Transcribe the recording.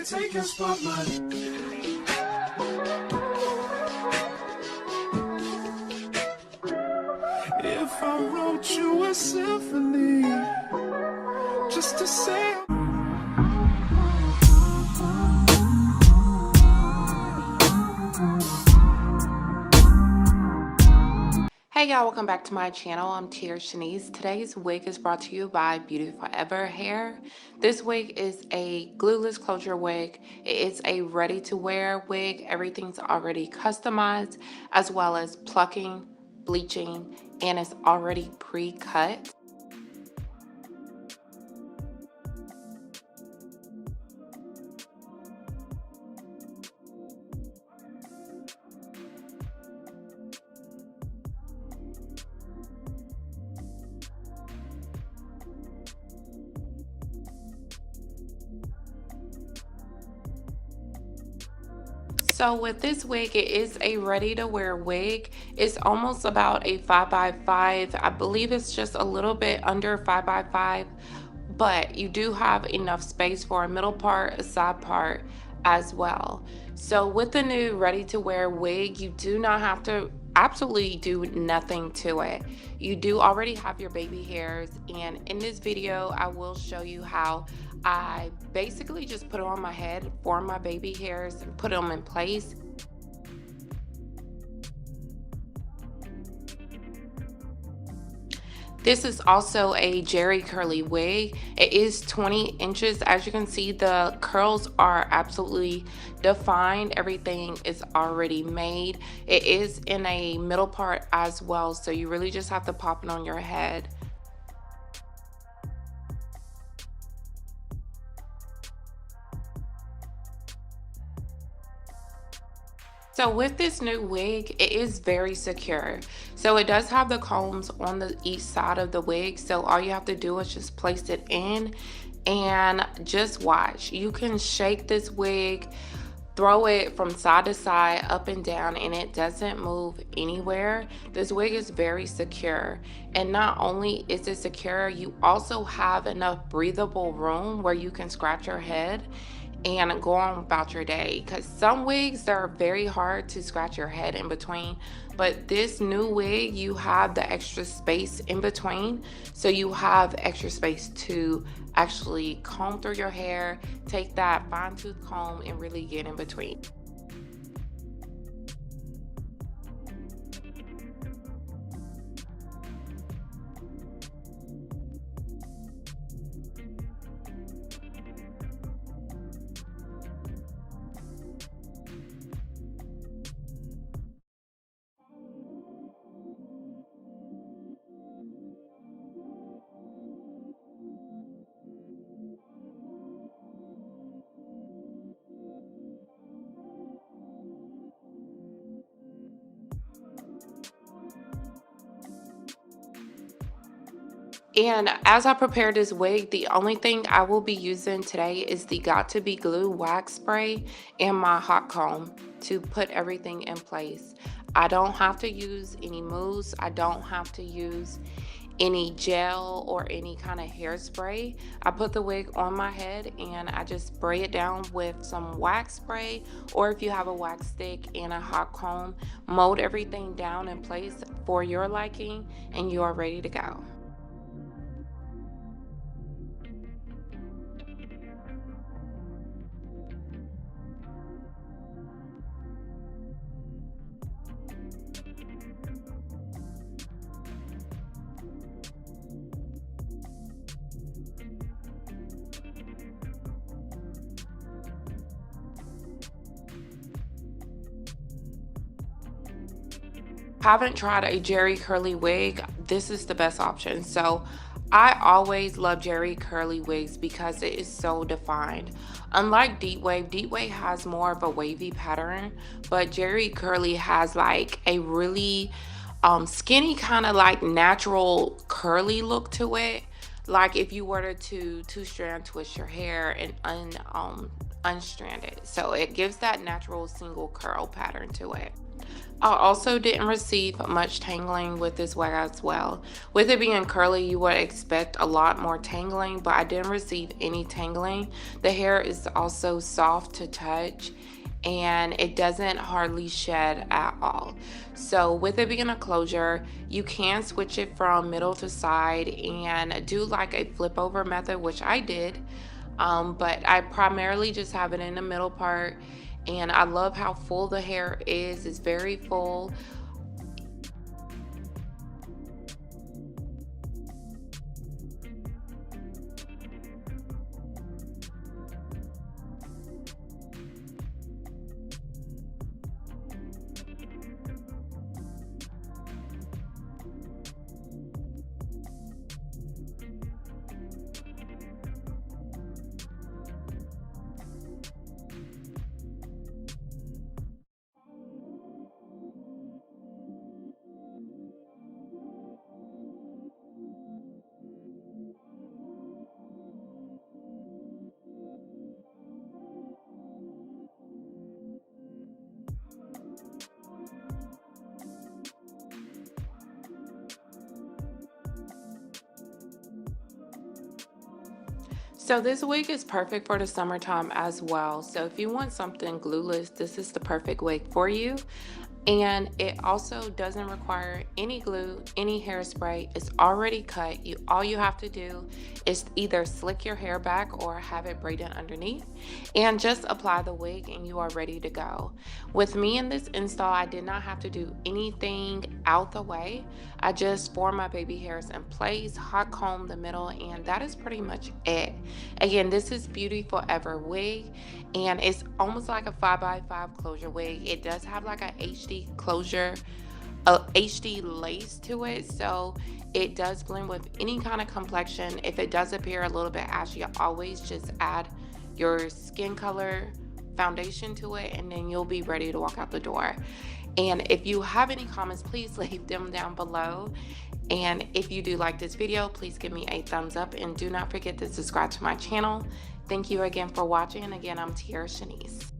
take your spotlight. If I wrote you a symphony just to say. Hey y'all, welcome back to my channel. I'm Tia Shanice. Today's wig is brought to you by Beautyforever hair. This wig is a glueless closure wig. It is a ready to wear wig. Everything's already customized, as well as plucking, bleaching, and it's already pre-cut. So with this wig, it is a ready to wear wig. It's almost about a 5x5. I believe it's just a little bit under 5x5, but you do have enough space for a middle part, a side part as well. So with the new ready to wear wig, you do not have to absolutely do nothing to it. You do already have your baby hairs, and in this video I will show you how I basically just put it on my head for my baby hairs and put them in place. This is also a Jerry curly wig. It is 20 inches. As you can see, the curls are absolutely defined. Everything is already made. It is in a middle part as well, so you really just have to pop it on your head. So with this new wig, it is very secure. So it does have the combs on the each side of the wig. So all you have to do is just place it in and just watch. You can shake this wig, throw it from side to side, up and down, and it doesn't move anywhere. This wig is very secure. And not only is it secure, you also have enough breathable room where you can scratch your head and go on about your day, because some wigs, they're very hard to scratch your head in between, but this new wig, you have the extra space in between, so you have extra space to actually comb through your hair, take that fine-tooth comb and really get in between. And as I prepare this wig, the only thing I will be using today is the Got To Be Glue wax spray and my hot comb to put everything in place. I don't have to use any mousse. I don't have to use any gel or any kind of hairspray. I put the wig on my head and I just spray it down with some wax spray, or if you have a wax stick and a hot comb, mold everything down in place for your liking and you are ready to go. Haven't tried a Jerry curly wig, this is the best option. So I always love Jerry curly wigs because it is so defined. Unlike deep wave has more of a wavy pattern, but Jerry curly has like a really skinny kind of like natural curly look to it. Like if you were to two-strand twist your hair and unstrand it, so it gives that natural single curl pattern to it. I also didn't receive much tangling with this wig as well. With it being curly, you would expect a lot more tangling, but I didn't receive any tangling. The hair is also soft to touch and it doesn't hardly shed at all. So with it being a closure, you can switch it from middle to side and do like a flip over method, which I did. But I primarily just have it in the middle part, and I love how full the hair is. It's very full. So this wig is perfect for the summertime as well. So if you want something glueless, this is the perfect wig for you. And it also doesn't require any glue, any hairspray. It's already cut. All you have to do is either slick your hair back or have it braided underneath and just apply the wig and you are ready to go. With me in this install, I did not have to do anything out the way. I just formed my baby hairs in place, hot comb the middle, and that is pretty much it. Again, this is Beautyforever wig, and it's almost like a 5x5 closure wig. It does have like a HD closure, a HD lace to it, so it does blend with any kind of complexion. If it does appear a little bit ashy, always just add your skin color foundation to it, and then you'll be ready to walk out the door. And if you have any comments, please leave them down below. And if you do like this video, please give me a thumbs up and do not forget to subscribe to my channel. Thank you again for watching. And again, I'm Tiara Shanice.